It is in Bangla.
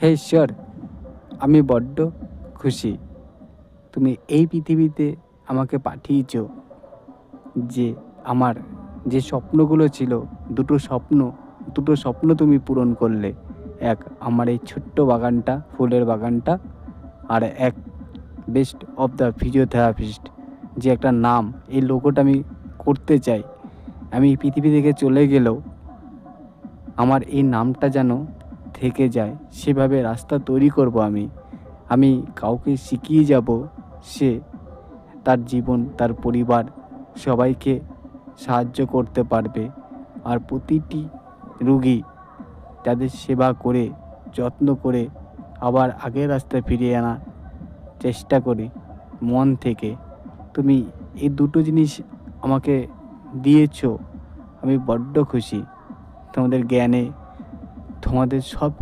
হে ঈশ্বর, আমি বড্ড খুশি তুমি এই পৃথিবীতে আমাকে পাঠিয়েছ, যে আমার যে স্বপ্নগুলো ছিল, দুটো স্বপ্ন তুমি পূরণ করলে। এক, আমার এই ছোট্ট বাগানটা, ফুলের বাগানটা, আর এক, বেস্ট অফ দ্য ফিজিওথেরাপিস্ট যে একটা নাম, এই লোগোটা আমি করতে চাই। আমি এই পৃথিবী থেকে চলে গেলেও আমার এই নামটা যেন থেকে যায়, সেভাবে রাস্তা তৈরি করব আমি কাউকে শিখিয়ে যাব, সে তার জীবন, তার পরিবার, সবাইকে সাহায্য করতে পারবে। আর প্রতিটি রুগী তাদের সেবা করে, যত্ন করে আবার আগের রাস্তায় ফিরিয়ে আনার চেষ্টা করি মন থেকে। তুমি এই দুটো জিনিস আমাকে দিয়েছো, আমি বড্ড খুশি। তোমাদের জ্ঞানে, তোমাদের সব